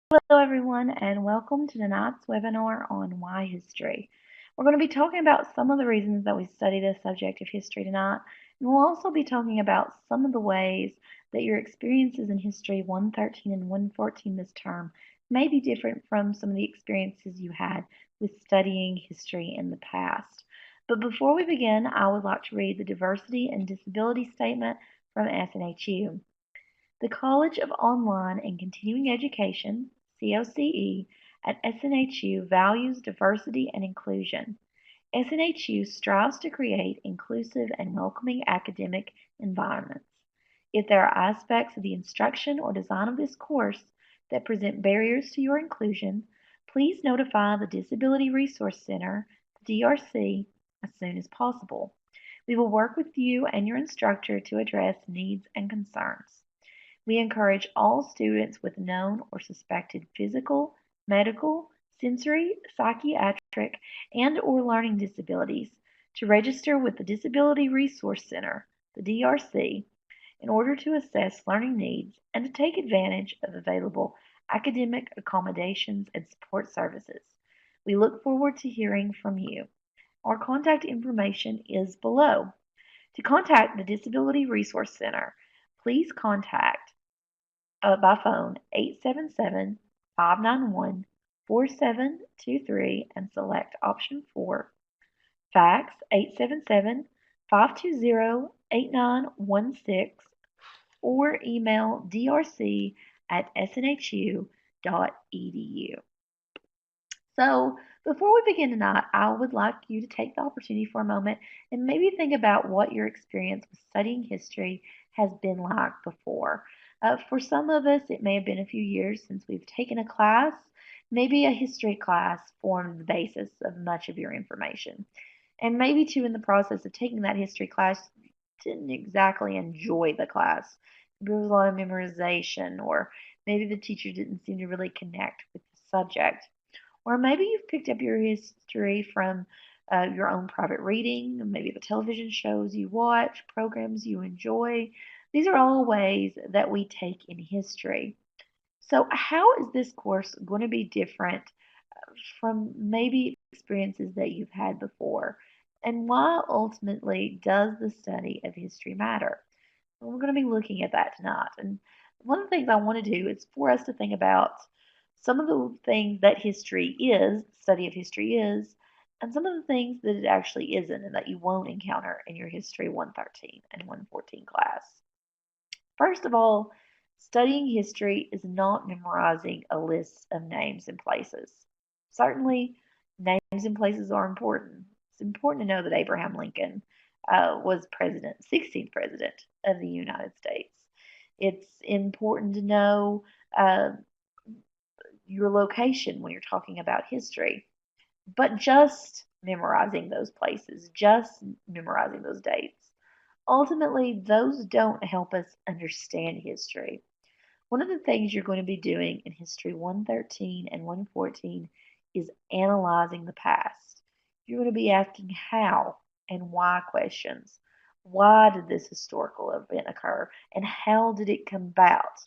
Hello everyone and welcome to tonight's webinar on why history. We're going to be talking about some of the reasons that we study this subject of history tonight, and we'll also be talking about some of the ways that your experiences in History 113 and 114 this term may be different from some of the experiences you had with studying history in the past. But before we begin, I would like to read the Diversity and Disability Statement from SNHU. The College of Online and Continuing Education, COCE, at SNHU values diversity and inclusion. SNHU strives to create inclusive and welcoming academic environments. If there are aspects of the instruction or design of this course that present barriers to your inclusion, please notify the Disability Resource Center, the DRC, as soon as possible. We will work with you and your instructor to address needs and concerns. We encourage all students with known or suspected physical, medical, sensory, psychiatric, and/or learning disabilities to register with the Disability Resource Center, the DRC, in order to assess learning needs and to take advantage of available academic accommodations and support services. We look forward to hearing from you. Our contact information is below. To contact the Disability Resource Center, please contact by phone 877-591-4723 and select option 4. Fax 877-520-8916 or email drc@snhu.edu. So, before we begin tonight, I would like you to take the opportunity for a moment and maybe think about what your experience with studying history has been like before. For some of us, it may have been a few years since we've taken a class. Maybe a history class formed the basis of much of your information. And maybe, too, in the process of taking that history class, you didn't exactly enjoy the class. There was a lot of memorization, or maybe the teacher didn't seem to really connect with the subject. Or maybe you've picked up your history from your own private reading, maybe the television shows you watch, programs you enjoy. These are all ways that we take in history. So, how is this course going to be different from maybe experiences that you've had before? And why ultimately does the study of history matter? Well, we're going to be looking at that tonight. And one of the things I want to do is for us to think about some of the things that history is, study of history is, and some of the things that it actually isn't and that you won't encounter in your History 113 and 114 class. First of all, studying history is not memorizing a list of names and places. Certainly, names and places are important. It's important to know that Abraham Lincoln was 16th president of the United States. It's important to know your location when you're talking about history. But just memorizing those places, just memorizing those dates, ultimately, those don't help us understand history. One of the things you're going to be doing in History 113 and 114 is analyzing the past. You're going to be asking how and why questions. Why did this historical event occur and how did it come about?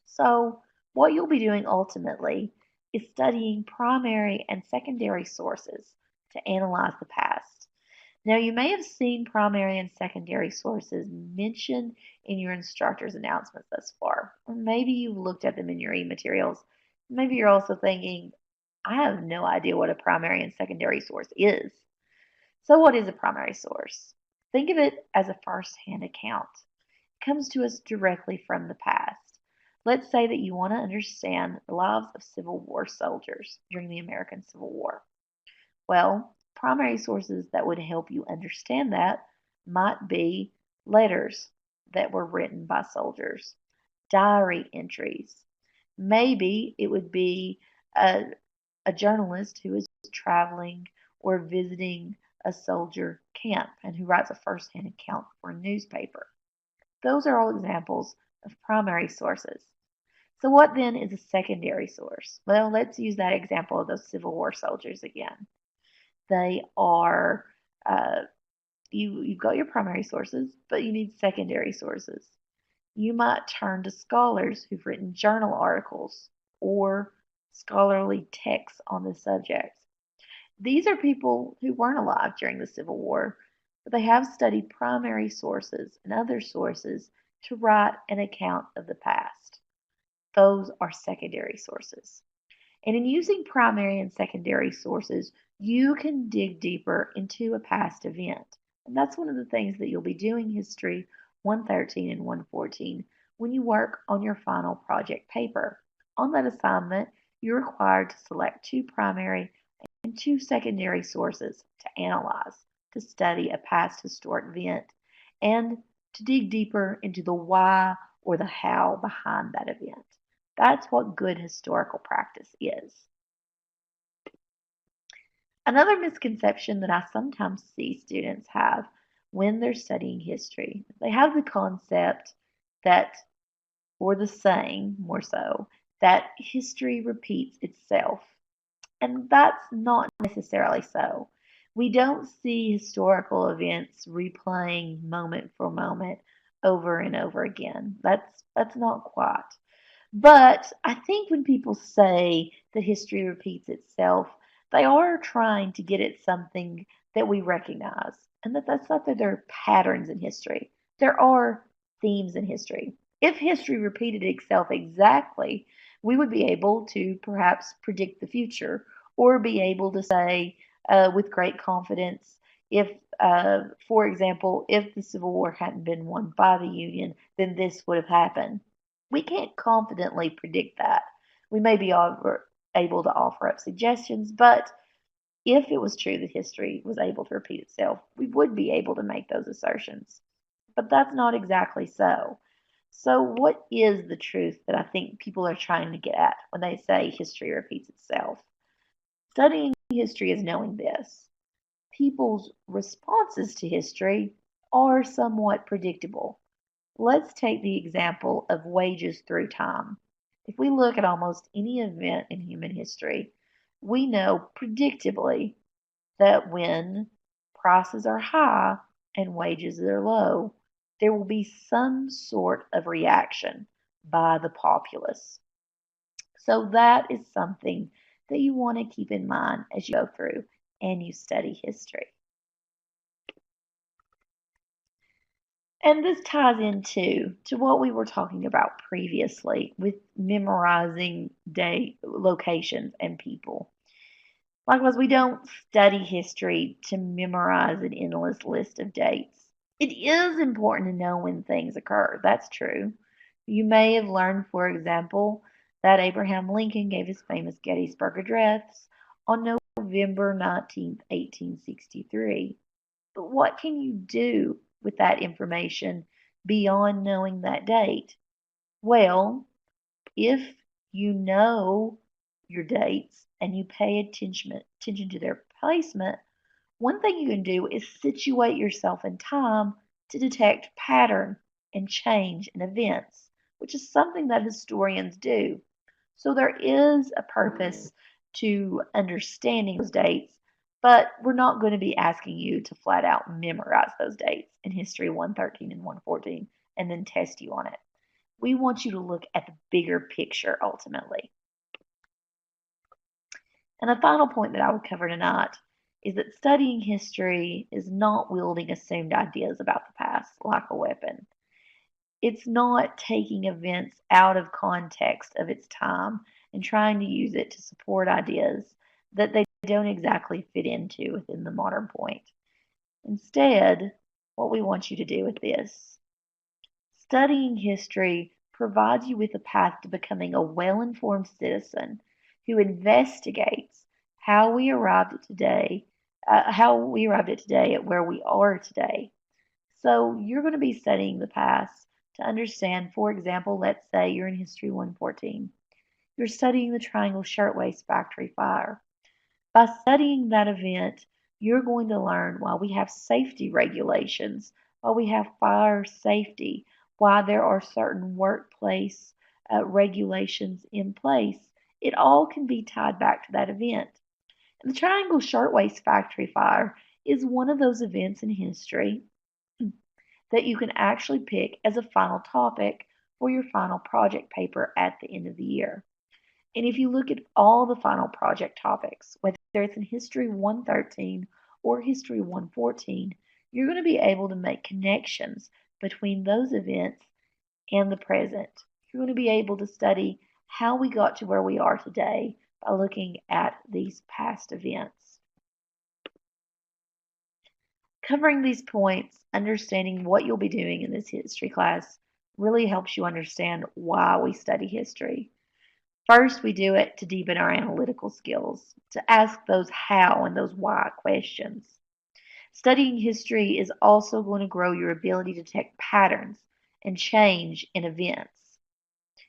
So, what you'll be doing ultimately is studying primary and secondary sources to analyze the past. Now, you may have seen primary and secondary sources mentioned in your instructor's announcements thus far, or maybe you've looked at them in your e-materials. Maybe you're also thinking, I have no idea what a primary and secondary source is. So, what is a primary source? Think of it as a first-hand account. It comes to us directly from the past. Let's say that you want to understand the lives of Civil War soldiers during the American Civil War. Well, primary sources that would help you understand that might be letters that were written by soldiers, diary entries. Maybe it would be a journalist who is traveling or visiting a soldier camp and who writes a first-hand account for a newspaper. Those are all examples of primary sources. So what then is a secondary source? Well, let's use that example of those Civil War soldiers again. They are, you've got your primary sources, but you need secondary sources. You might turn to scholars who've written journal articles or scholarly texts on the subject. These are people who weren't alive during the Civil War, but they have studied primary sources and other sources to write an account of the past. Those are secondary sources. And in using primary and secondary sources, you can dig deeper into a past event. And that's one of the things that you'll be doing History 113 and 114 when you work on your final project paper. On that assignment, you're required to select two primary and two secondary sources to analyze, to study a past historic event, and to dig deeper into the why or the how behind that event. That's what good historical practice is. Another misconception that I sometimes see students have when they're studying history, they have the concept that, or the saying more so, that history repeats itself. And that's not necessarily so. We don't see historical events replaying moment for moment over and over again. That's not quite. But I think when people say that history repeats itself, they are trying to get at something that we recognize, and that's not that there are patterns in history. There are themes in history. If history repeated itself exactly, we would be able to perhaps predict the future or be able to say with great confidence if, for example, if the Civil War hadn't been won by the Union, then this would have happened. We can't confidently predict that. We may be able to offer up suggestions, but if it was true that history was able to repeat itself, we would be able to make those assertions. But that's not exactly so. So, what is the truth that I think people are trying to get at when they say history repeats itself? Studying history is knowing this. People's responses to history are somewhat predictable. Let's take the example of wages through time. If we look at almost any event in human history, we know predictably that when prices are high and wages are low, there will be some sort of reaction by the populace. So that is something that you want to keep in mind as you go through and you study history. And this ties into to what we were talking about previously with memorizing date, locations, and people. Likewise, we don't study history to memorize an endless list of dates. It is important to know when things occur. That's true. You may have learned, for example, that Abraham Lincoln gave his famous Gettysburg Address on November 19th, 1863. But what can you do with that information beyond knowing that date? Well, if you know your dates and you pay attention to their placement, one thing you can do is situate yourself in time to detect pattern and change in events, which is something that historians do. So there is a purpose to understanding those dates, but we're not going to be asking you to flat out memorize those dates in History 113 and 114 and then test you on it. We want you to look at the bigger picture ultimately. And the final point that I would cover tonight is that studying history is not wielding assumed ideas about the past like a weapon. It's not taking events out of context of its time and trying to use it to support ideas that they don't exactly fit into within the modern point. Instead, what we want you to do with this, studying history provides you with a path to becoming a well-informed citizen who investigates how we arrived at today, at where we are today. So you're going to be studying the past to understand, for example, let's say you're in History 114. You're studying the Triangle Shirtwaist Factory fire. By studying that event, you're going to learn why we have safety regulations, why we have fire safety, why there are certain workplace regulations in place. It all can be tied back to that event. And the Triangle Shirtwaist Factory fire is one of those events in history that you can actually pick as a final topic for your final project paper at the end of the year. And if you look at all the final project topics, whether it's in History 113 or History 114, you're going to be able to make connections between those events and the present. You're going to be able to study how we got to where we are today by looking at these past events. Covering these points, understanding what you'll be doing in this history class really helps you understand why we study history. First, we do it to deepen our analytical skills, to ask those how and those why questions. Studying history is also going to grow your ability to detect patterns and change in events.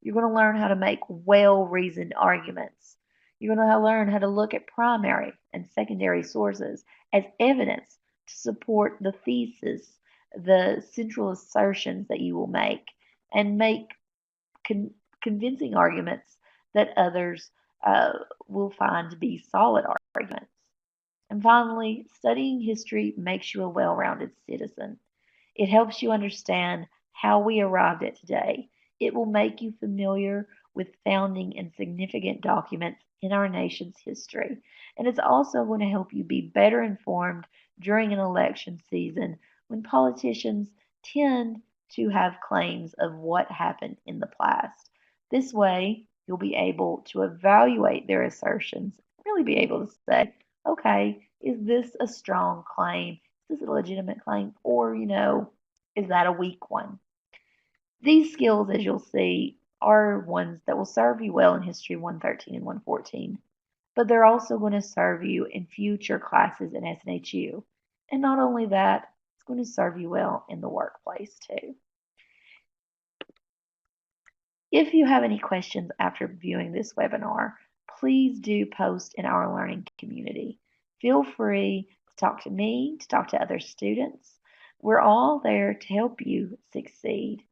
You're going to learn how to make well-reasoned arguments. You're going to learn how to look at primary and secondary sources as evidence to support the thesis, the central assertions that you will make, and make convincing arguments that others will find to be solid arguments. And finally, studying history makes you a well-rounded citizen. It helps you understand how we arrived at today. It will make you familiar with founding and significant documents in our nation's history. And it's also going to help you be better informed during an election season when politicians tend to have claims of what happened in the past. This way, you'll be able to evaluate their assertions, really be able to say, okay, is this a strong claim? Is this a legitimate claim? Or, is that a weak one? These skills, as you'll see, are ones that will serve you well in History 113 and 114, but they're also going to serve you in future classes in SNHU. And not only that, it's going to serve you well in the workplace too. If you have any questions after viewing this webinar, please do post in our learning community. Feel free to talk to me, to talk to other students. We're all there to help you succeed.